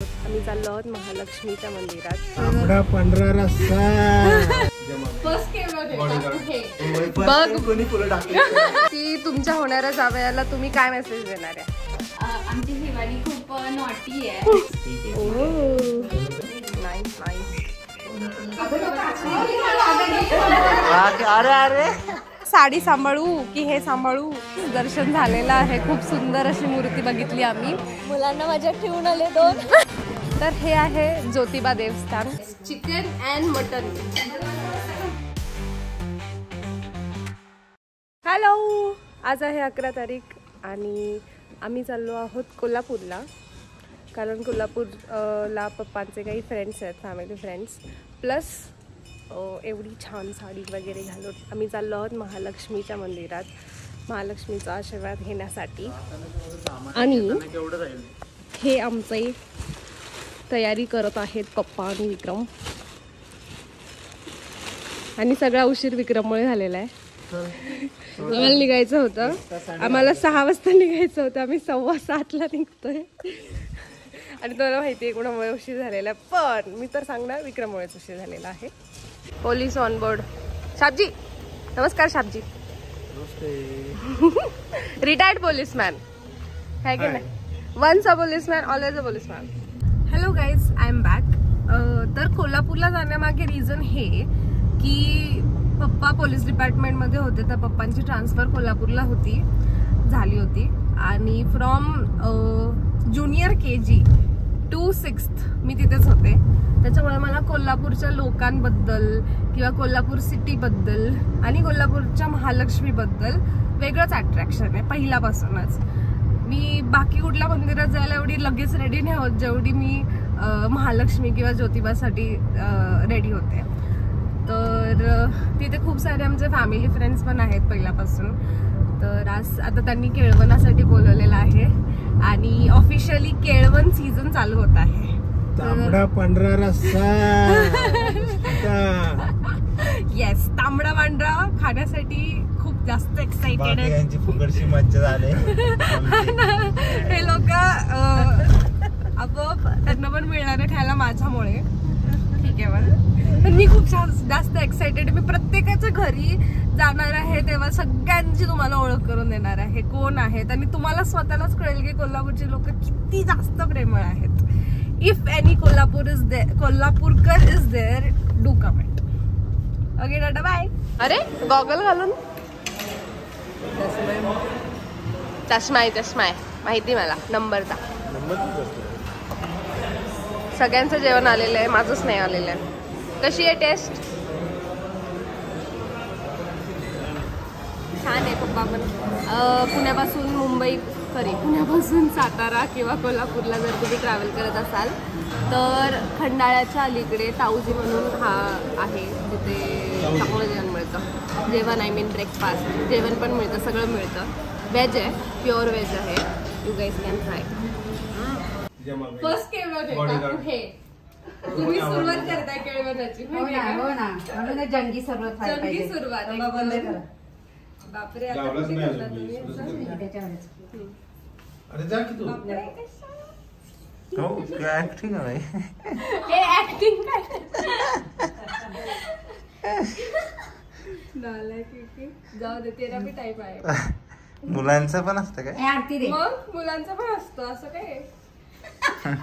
आम्ही चाललो आहोत महालक्ष्मीच्या मंदिरात. तांबडा पांढरा रस्सा बघ कोणी फुलं टाकली की तुमच्या होणाऱ्या जावयाला तुम्ही काय मेसेज देणार आहे? आमची हिवाळी खूप नॉटी आहे. Nice nice. अरे अरे साडी सांभाळू की हे सांभाळू? दर्शन झालेलं आहे. खूप सुंदर अशी मूर्ती बघितली आम्ही. मुलांना माझ्या ठेवून आले 2. तर हे आहे ज्योतिबा देवस्थान. Chicken and mutton. हॅलो, आज आहे 11 तारीख आणि आम्ही चाललो आहोत कोल्हापूरला. कारण कोल्हापूरला पप्पांचे काही फ्रेंड्स आहेत, फॅमिली फ्रेंड्स. प्लस एवढी छान साडी वगैरे घालून आम्ही चाललो आहोत महालक्ष्मीच्या मंदिरात, महालक्ष्मीचा आशीर्वाद घेण्यासाठी. आणि हे आमचे तयारी करत आहेत पप्पा आणि विक्रम. आणि सगळा उशीर विक्रममुळे झालेला आहे. आम्हाला निघायचं होतं, आम्हाला 6 वाजता निघायचं होतं, आम्ही 6:15ला निघतोय. आणि तुम्हाला माहिती आहे कोणामुळे उशीर झालेला आहे, पण मी तर सांगणार विक्रममुळेच उशीर झालेला आहे. Police on board. शाबजी नमस्कार. शाबजी रिटायर्ड पोलीसमॅन है की नाही? Once a policeman always a policeman. Hello guys, I am back. तर कोल्हापूरला जाण्यामागे रिझन हे की पप्पा पोलीस डिपार्टमेंटमध्ये होते, तर पप्पांची ट्रान्सफर कोल्हापूरला झाली होती. आणि from junior KG to 6th मी तिथेच होते. त्याच्यामुळे मला कोल्हापूरच्या लोकांबद्दल किंवा कोल्हापूर सिटीबद्दल आणि कोल्हापूरच्या महालक्ष्मीबद्दल वेगळंच अट्रॅक्शन आहे पहिल्यापासूनच. मी बाकी कुठल्या मंदिरात जायला एवढी लगेच रेडी नाही होत जेवढी मी महालक्ष्मी किंवा ज्योतिबासाठी रेडी होते. तर तिथे खूप सारे आमचे फॅमिली फ्रेंड्स पण आहेत पहिल्यापासून. तर आज आता त्यांनी केळवणासाठी बोलवलेलं आहे आणि ऑफिशियली केळवण सीझन चालू होत आहे. तांबडा पांढरा रस्सा. येस, तांबडा पांढरा खाण्यासाठी खूप जास्त एक्साइटेड आहे. यांची फुकटची मज्जा झाली. हे लोक आपोआप त्यांना पण मिळणार आहे खायला माझ्यामुळे. ठीक आहे मला, पण मी खूप जास्त एक्साइटेड. मी प्रत्येकाच्या घरी जाणार आहे तेव्हा सगळ्यांची तुम्हाला ओळख करून देणार आहे कोण आहेत. आणि तुम्हाला स्वतःलाच कळेल की कोल्हापूरची लोक किती जास्त प्रेमळ आहेत. इफ एनी कोल्हापूरकर is there, do comment. Okay tata bye. अरे गॉगल घालून चष्मा आहे माहिती मला. नंबरचा सगळ्यांचं जेवण आलेलं आहे, माझंच नाही आलेलं आहे. कशी आहे टेस्ट? छान आहे. पप्पा पण पुण्यापासून सातारा किंवा कोल्हापूरला जर तुम्ही ट्रॅव्हल करत असाल तर खंडाळ्याच्या अलीकडे ताऊजी म्हणून हा आहे, तिथे चांगलं जेवण मिळतं. जेवण आय मीन ब्रेकफास्ट, जेवण पण मिळतं, सगळं मिळतं. व्हेज आहे, प्युअर व्हेज आहे. You guys can try. First केळवण हे तुम्ही सुरुवात करताय केळवणाची. हो ना, म्हणून जंगी सुरुवात. बापरे, अरे जा की तू. हो काय ऍक्टिंग आहे हे ऍक्टिंग काय जाऊ दे. तेरा भी टाईप आहे. मुलांचं पण असतं काय? मग मुलांचं पण असतं असं काय?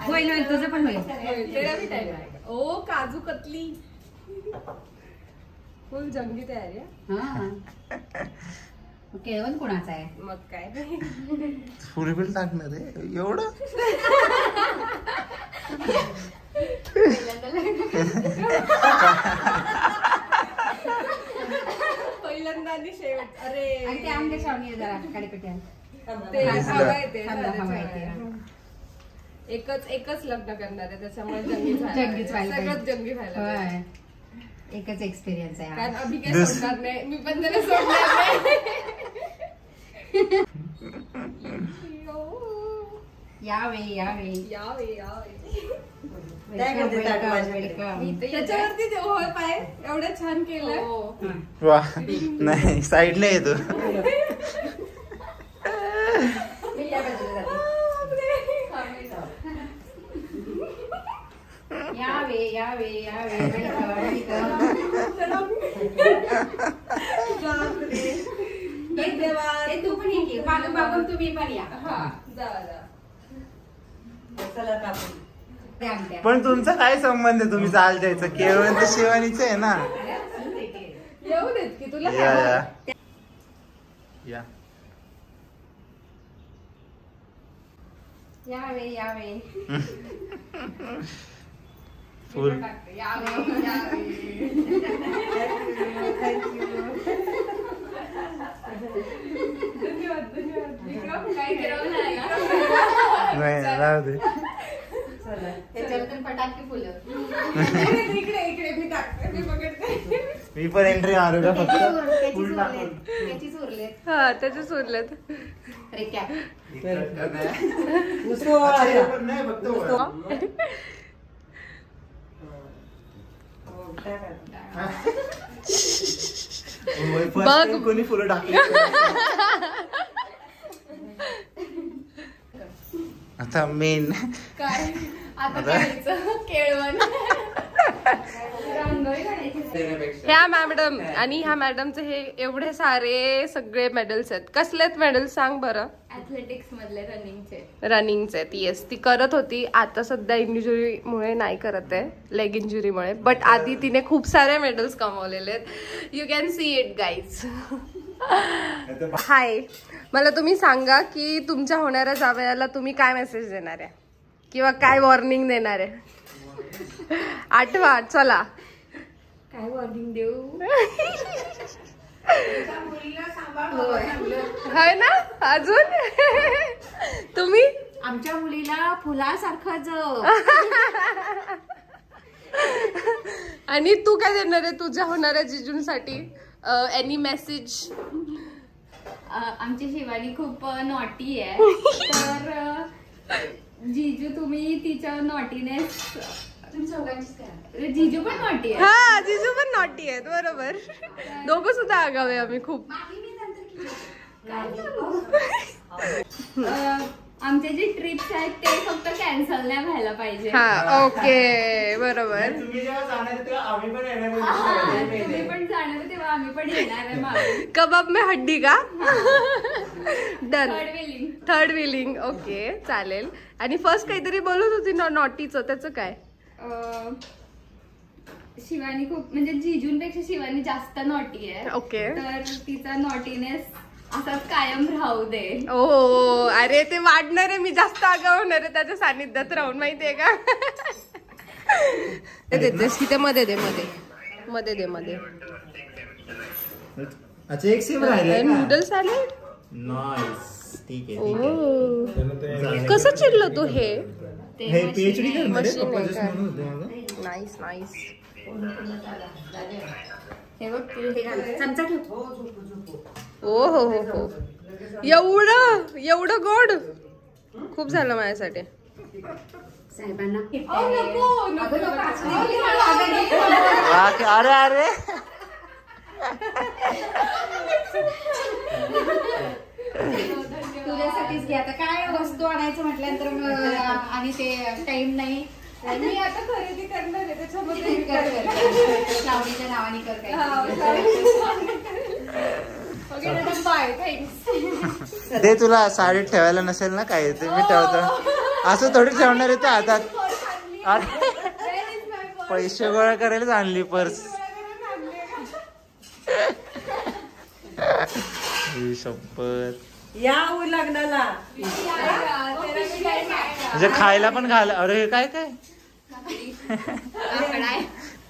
होईल तुझं पण होईल. तेरा भी टाईप आहे. ओ काजू कतली फुल जंगी तयारी आहे. केळवण कोणाचं आहे? मग काय फुल बिल टाकणार आहे एवढं. पहिल्यांदा आणि शेवट. अरे आणि ते आमच्या शावणी जरा काडीपेट्या एकच लग्न करणार आहे त्याच्यामुळे जंगीच सगळं जंगी व्हायला. एकच एक्सपिरियन्स आहे. कारण अभि काही सोडणार नाही, मी पण त्याला सोडणार नाही. यावे त्याच्यावरती पाय एवढं छान केलं. वा नाही साईडला येतो. यावे यावे यावे तू पण ये मागून मागून तुम्ही पण या. पण तुमचा काय संबंध आहे? तुम्ही चाल जायचं केवळ तर शिवानीच आहे ना. येऊ देत की तुला. या यावे यावे फुल नाही राहू दे. त्याच्याबद्दल फटाके फुलं. मी पण एंट्री मारू का फक्त? त्याचीच उरलेत. हा त्याच्याच उरलेत. रिकॅप. बघ कोणी फुलं टाकली. आता मेन काय आता करायचं केळवण. ह्या मॅडम आणि ह्या मॅडमचे हे एवढे सारे सगळे मेडल्स आहेत. कसलेत मेडल्स सांग बरं? ऍथलेटिक्स मधले रनिंगचे. रनिंगचे. येस ती करत होती. आता सध्या इंजुरीमुळे नाही करत आहे, लेग इंजुरीमुळे. बट आधी तिने खूप सारे मेडल्स कमवलेले आहेत. You can see it guys. Hi, मला तुम्ही सांगा की तुमच्या होणाऱ्या जावयाला तुम्ही काय मेसेज देणार आहे किंवा काय वॉर्निंग देणार आहे? आठवा. चला काय वॉर्निंग देऊ? है ना. अजून तुम्ही? आमच्या मुलीला फुलासारखं जग. आणि तू काय देणार आहे तुझ्या होणाऱ्या जिजूंसाठी? Any message? आमची शिवानी खूप नॉटी आहे, तर जीजू तुम्ही तिच्या नॉटीनेस. जीजू पण नॉटी आहे. हा जीजू पण नॉटी आहेत. बरोबर. दोघं सुद्धा आगाव आहे आम्ही खूप. आमचे जे ट्रिप्स आहेत ते फक्त कॅन्सल नाही व्हायला पाहिजे. हा ओके बरोबर. तुम्ही जेव्हा जाणार तेव्हा आम्ही पण येणार. तुम्ही पण जाणार तेव्हा आम्ही पण येणार आहे मागे. कबाब में हड्डी का? Done. Third wheeling. Third wheeling. Okay चालेल. आणि फर्स्ट काहीतरी बोलत होती नॉटीचं, त्याचं काय? शिवानी खूप म्हणजे जीजूंपेक्षा शिवानी जास्त नॉटी आहे. ओके. तर तिचा नॉटीनेस असाच कायम राहू दे. ओ अरे ते वाढणार आहे. मी जास्त आगाव होणार आहे त्याच्या सानिध्यात राहून, माहितीये का? देतेस की ते मध्ये दे. मध्ये दे. अच्छा एक सेम राहिले. Noodle salad. नाईस. ठीक आहे. ओ कसं चिडलं तू? हे पीएचडी करणार आहे. मशीन पप्पा आहे जस्ट काय? म्हणत होते मला. नाईस. हे बघ चमचा ठेव. ओ हो. एवढं गोड खूप झालं माझ्यासाठी. साहेबांना अरे तुझ्यासाठीच घे. आता काय वस्तू आणायचं म्हटल्यानंतर आणि ते टाइम नाही. मी आता खरेदी करणार आहे त्याच्यामध्ये. लावणीच्या नावाने कर काय. बाय. थँक्स. ते तुला साडी ठेवायला नसेल ना काय ते मी ठेवतो. असं थोडी ठेवणार आहे. हातात पैसे गोळा करायलाच आणली पर्स. शपथ. या लग्नाला म्हणजे खायला पण घाल. अरे हे काय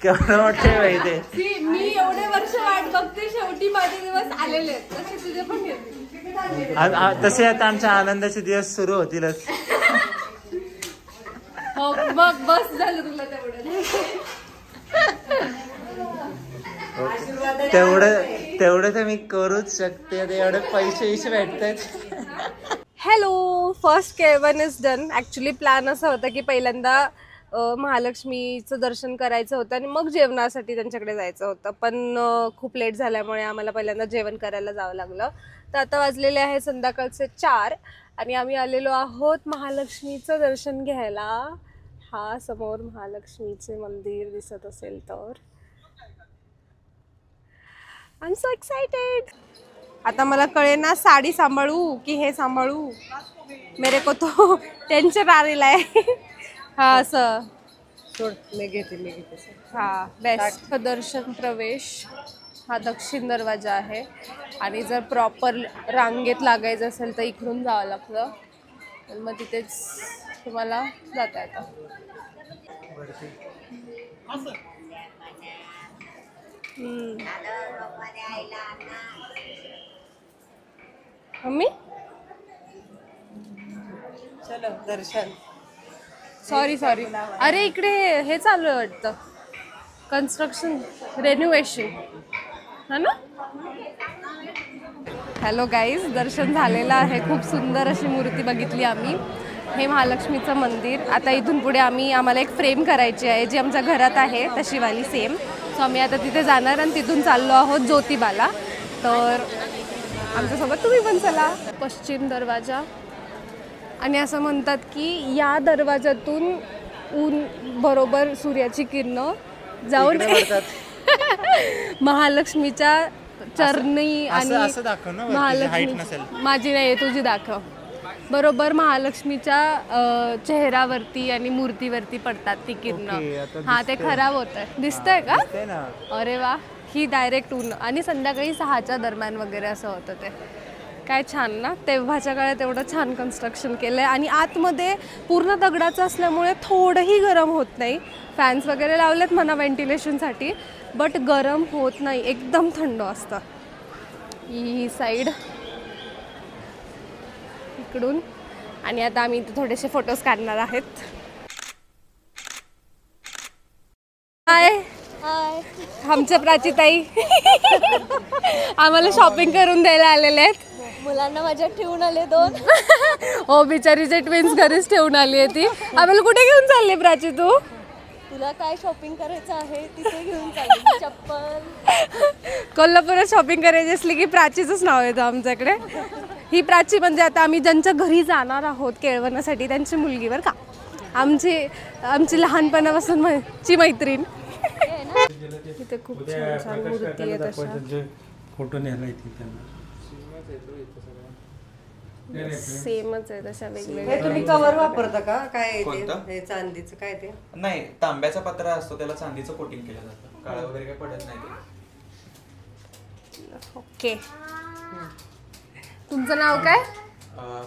केवढं मोठे बाई ते. मी एवढे वर्ष वाट बघते, शेवटी माझे दिवस आलेले आहेत. तसे तुझे पण येतील. तसे आता आमच्या आनंदाचे दिवस सुरू होतीलच. हो मग बस झालं तुला तेवढं. तेवढं तर मी करूच शकते. एवढे पैसे भेटतात. हॅलो. फर्स्ट केळवण इज डन. ॲक्च्युली प्लॅन असा होता की पहिल्यांदा महालक्ष्मीचं दर्शन करायचं होतं आणि मग जेवणासाठी त्यांच्याकडे जायचं होतं. पण खूप लेट झाल्यामुळे आम्हाला पहिल्यांदा जेवण करायला जावं लागलं. तर आता वाजलेले आहे संध्याकाळचे 4 आणि आम्ही आलेलो आहोत महालक्ष्मीचं दर्शन घ्यायला. हा समोर महालक्ष्मीचे मंदिर दिसत असेल तर आय एम सो एक्साइटेड. आता मला कळेना साडी सांभाळू की हे सांभाळू. मेरे को तो टेन्शन आलेला आहे. हा असं मी घेते. हा बेस्ट. दर्शन प्रवेश हा दक्षिण दरवाजा आहे आणि जर प्रॉपर रांगेत लागायचं असेल तर इकडून जावं लागतं. आणि मग तिथेच तुम्हाला जाता येतं. मम्मी चलो दर्शन. सॉरी अरे इकडे हे चालू आहे वाटतं कन्स्ट्रक्शन रेन्युएशन है ना. हॅलो गाईज, दर्शन झालेलं आहे. खूप सुंदर अशी मूर्ती बघितली आम्ही. हे महालक्ष्मीचं मंदिर. आता इथून पुढे आम्हाला एक फ्रेम करायची आहे जी आमच्या घरात आहे तशीवाली सेम. सो आम्ही आता तिथे जाणार आणि तिथून चाललो आहोत ज्योतिबाला. तर आमच्यासोबत तुम्ही पण चला. पश्चिम दरवाजा. आणि असं म्हणतात की या दरवाजातून ऊन बरोबर सूर्याची किरणं जाऊन महालक्ष्मीच्या चरणी आणि महालक्ष्मी माझी नाही तुझी दाखव बरोबर महालक्ष्मीच्या चेहऱ्यावरती आणि मूर्तीवरती पडतात ती किरणं. हा ते खराब होत आहे. दिसतंय का. अरे वा. ही डायरेक्ट ऊन आणि संध्याकाळी 6च्या दरम्यान वगैरे असं होतं ते. काय छान ना. तेव्हाच्या काळात एवढं छान कन्स्ट्रक्शन केलं आहे आणि आतमध्ये पूर्ण दगडाचं असल्यामुळे थोडंही गरम होत नाही. फॅन्स वगैरे लावलेत म्हणा व्हेंटिलेशनसाठी बट गरम होत नाही. एकदम थंड असतं. ही साईड इकडून. आणि आता आम्ही इथे थोडेसे फोटोज काढणार आहेत. हाय आमच्या प्राचीताई आम्हाला शॉपिंग करून द्यायला आलेले आहेत. मुलांना माझ्या ठेवून आले 2. हो बिचारीचे ट्विन्स घरीच ठेवून आली आहे ती. आम्हाला कुठे घेऊन चालली प्राची तू. तुला काय शॉपिंग करायचं आहे तिथे घेऊन चालली. चप्पल कोल्हापुरात शॉपिंग करायची असली की प्राचीचंच नाव येतं आमच्याकडे. ही प्राची म्हणजे आता आम्ही ज्यांच्या घरी जाणार आहोत केळवणासाठी त्यांची मुलगी बरं का. आमची लहानपणापासून ची मैत्रीण. इथे खूप छान छान मूर्ती आहेत अशा. फोटो न्यायला येते त्यांना. सेमच आहे तशा वेगवेगळ्या. हे तुम्ही कवर वापरता का काय हे चांदीचं काय ते. नाही तांब्याचा पत्रा असतो त्याला चांदीचं कोटिंग केलं जातं. काळा वगैरे काही पडत नाही. ओके. तुमचं नाव काय.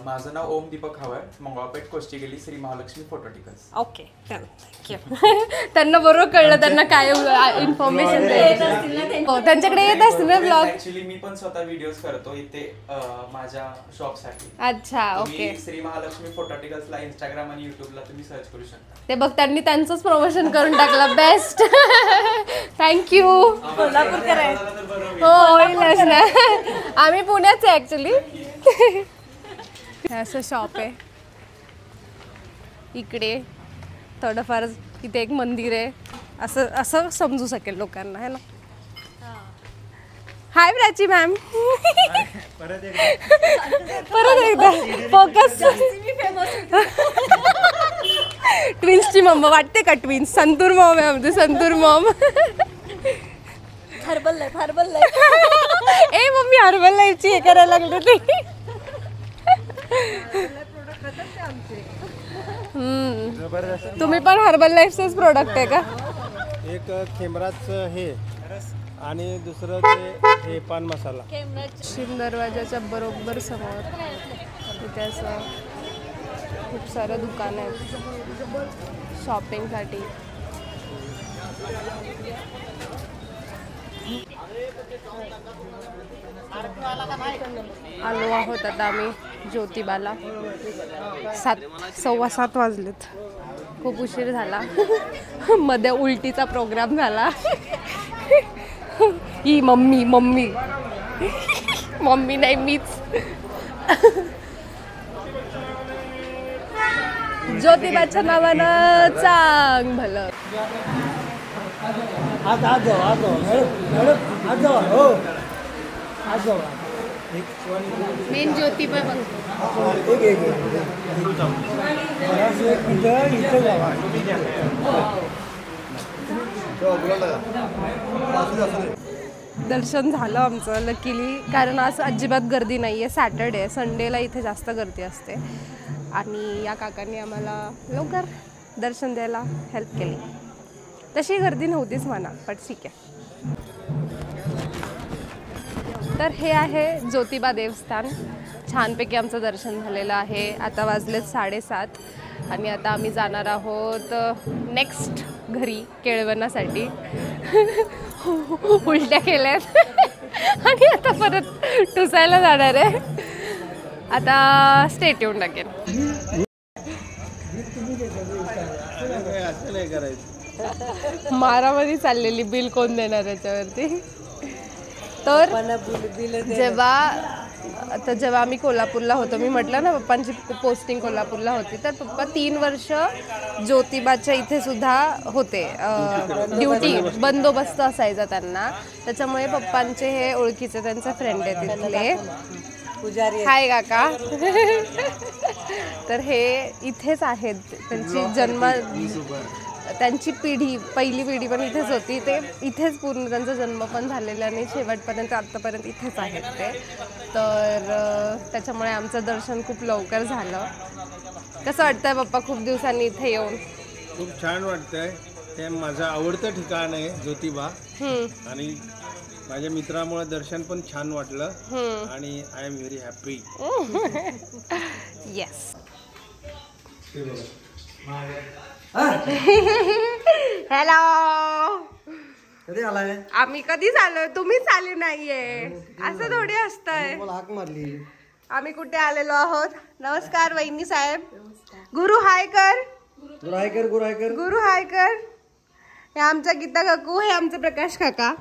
माझं नाव ओम दीपक हवळ. मंगळपेठ कोष्टी गेली Shri Mahalakshmi photo tickles. Okay thank you. त्यांना बरोबर कळलं त्यांना काय इन्फॉर्मेशन द्यायची. हो त्यांच्याकडे येत असतील ना ब्लॉग. ऍक्च्युली मी पण स्वतः व्हिडिओज करतो इथे माझ्या शॉपसाठी. अच्छा ओके. श्री महालक्ष्मी फोटो टिकल्सला इंस्टाग्राम आणि युट्यूबला तुम्ही सर्च करू शकता. ते बघ त्यांनी त्यांचंच प्रमोशन करून टाकलं. बेस्ट. थँक्यू. कोल्हापूर करायचं. हो होईलच ना. आम्ही पुण्याच आहे ऍक्च्युली. असं शॉप आहे इकडे. थोडंफार इथे एक मंदिर आहे असं समजू शकेल लोकांना है ना. हाय प्राची मॅम. परत एकदा फोकस. ट्विन्सची मम्मा वाटते का. ट्विन्स संतूर मॉम आहे आमची. संतूर मॉम. Herbalife. ए मम्मी हर्बल लाईफची हे करायला लागली ती. तुम्ही पण हर्बल लाईफचेच प्रोडक्ट आहे का. एक खेमराचं हे आणि दुसरं ते हे पान मसाला. पश्चिम दरवाजाच्या बरोबर समोर इथे असं खूप सारं दुकान आहेत शॉपिंगसाठी. आलो आहोत आता आम्ही ज्योतिबाला. 7:15 वाजलेत. खूप उशीर झाला. मध्ये उलटीचा प्रोग्राम झाला. ही मम्मी नाही मीच. ज्योतिबाच्या नावानं चांग भलं. मेन ज्योतिबा बघ. दर्शन झालं आमचं लकीली, कारण आज अजिबात गर्दी नाही आहे. सॅटर्डे संडेला इथे जास्त गर्दी असते आणि या काकांनी आम्हाला लवकर दर्शन द्यायला हेल्प केली. तशी गर्दी नव्हतीच म्हणा, पण ठीक आहे. तर हे आहे ज्योतिबा देवस्थान. छानपैकी आमचं दर्शन झालेलं आहे. आता वाजलेत 7:30 आणि आता आम्ही जाणार आहोत नेक्स्ट घरी केळवणासाठी. उलट्या केल्यात आणि आता परत टुसायला जाणार आहे. आता स्टेट येऊन टाकेल. मारामारी चाललेली बिल कोण देणार याच्यावरती. तर जेव्हा आम्ही कोल्हापूरला होतो, मी म्हटलं ना पप्पांची पोस्टिंग कोल्हापूरला होती, तर पप्पा 3 वर्ष ज्योतिबाच्या इथे सुद्धा होते. ड्युटी बंदोबस्त असायचा त्यांना. त्याच्यामुळे पप्पांचे हे ओळखीचे त्यांचे फ्रेंड आहेत तिथले. हाय काका. तर हे इथेच आहेत. त्यांची पिढी, पहिली पिढी पण इथेच होती. ते इथेच पूर्ण त्यांचा जन्म पण झालेला आणि शेवटपर्यंत आत्तापर्यंत इथेच आहेत ते. तर त्याच्यामुळे आमचं दर्शन खूप लवकर झालं. कसं वाटतंय पप्पा खूप दिवसांनी इथे येऊन? खूप छान वाटतंय. ते माझं आवडतं ठिकाण आहे ज्योतिबा आणि माझ्या मित्रामुळे दर्शन पण छान वाटलं आणि I am very happy. Yes. Hello. कधी आलाय? आम्ही कधीच आलोय, तुम्हीच आले नाहीये. असं थोडी असतंय. हाक मारली. आम्ही कुठे आलेलो आहोत. नमस्कार वहिनी साहेब. गुरु हाय कर. गुरु हाय कर. हे आमचा गीता काकू, हे आमचं प्रकाश काका.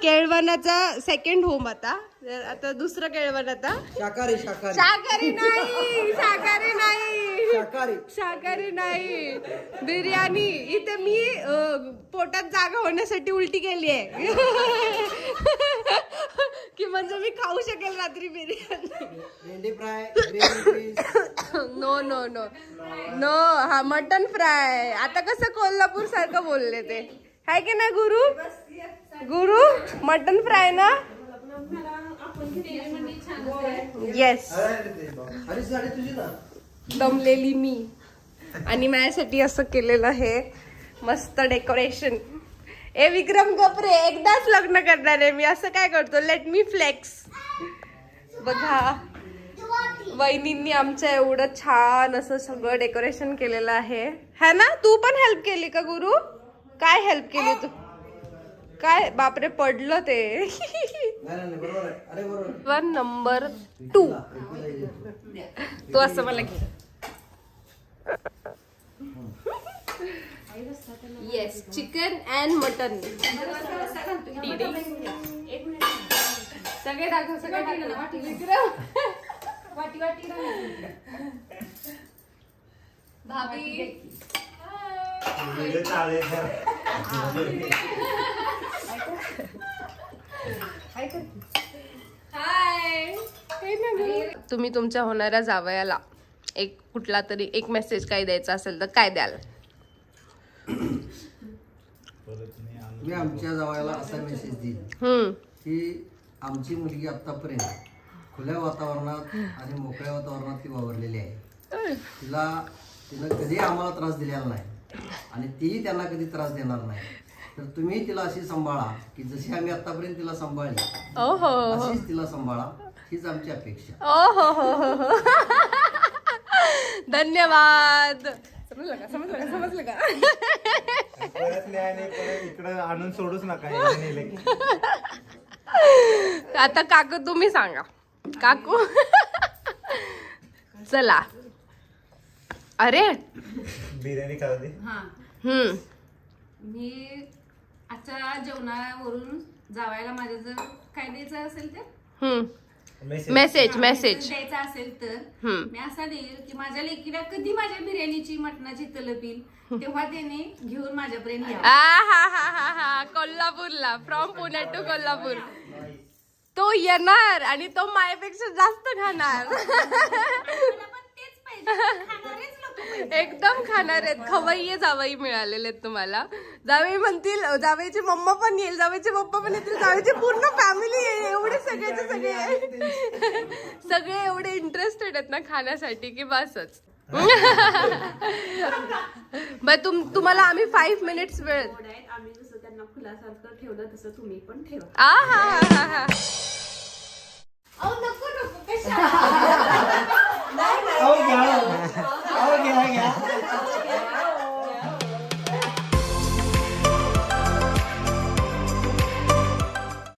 केळवणाचा सेकंड होम. आता दुसरं केळवण. आता शाकाहारी नाही बिर्याणी. इथे मी पोटात जागा होण्यासाठी उलटी केली आहे की म्हणजे मी खाऊ शकेल रात्री biryani. No no no no. हा मटन फ्राय. आता कसं कोल्हापूर सारखं बोलले ते, आहे की नाही गुरु? मटन फ्राय ना. येस. दमलेली मी. आणि माझ्यासाठी असं केलेलं आहे मस्त डेकोरेशन. ए विक्रम गपरे, एकदाच लग्न करणार आहे मी. असं काय करतो? Let me flex. बघा वहिनींनी आमच्या एवढं छान असं सगळं डेकोरेशन केलेलं आहे. है ना? तू पण हेल्प केली का गुरु? काय हेल्प केली तू? काय बापरे पडलं ते. 1 नंबर 2. तू असं मला घे. येस. Chicken and mutton. सगळे दाखव. भाभी हाय. तुम्ही तुमच्या होणाऱ्या जावयाला एक कुठला तरी एक मेसेज काय द्यायचा असेल तर काय द्याल? मी आमच्या जावयाला असा मेसेज देईन की आमची मुलगी आतापर्यंत खुल्या वातावरणात आणि मोकळ्या वातावरणात ती वावरलेली आहे. तिनं कधी आम्हाला त्रास दिलेला नाही आणि तीही त्यांना कधी त्रास देणार नाही. तर तुम्ही तिला अशी सांभाळा की जशी आम्ही आतापर्यंत तिला सांभाळली अशीच तिला सांभाळा. हीच आमची अपेक्षा. धन्यवाद. समजलं का? इकडे आणून सोडूच नका. आता काकू तुम्ही सांगा. काकू चला. अरे बिर्याणी खाऊ दे. मी आजच्या जेवणावरून जावायला माझ्या जर काय द्यायचं असेल तर मेसेज द्यायचा असेल तर मी असा देईल की माझ्या लेकीला कधी माझ्या बिर्याणीची मटणाची तलप येईल तेव्हा त्याने घेऊन माझ्यापर्यंत कोल्हापूरला. From Pune to Kolhapur. तो येणार आणि तो माझ्यापेक्षा जास्त खाणार. एकदम खाणार आहेत. खवय्ये जावई मिळालेले आहेत तुम्हाला. जावई म्हणतील, जावईची मम्मा पण येईल, जावईचे पप्पा पण येतील, जावईची पूर्ण फॅमिली येईल. एवढे सगळ्याचे सगळे एवढे इंटरेस्टेड आहेत ना खाण्यासाठी की बसच. तुम्हाला आम्ही 5 मिनिट्स वेळ. आम्ही जसं त्यांना फुलासारखं ठेवलं तसं तुम्ही पण ठेवा. हा. नको कशा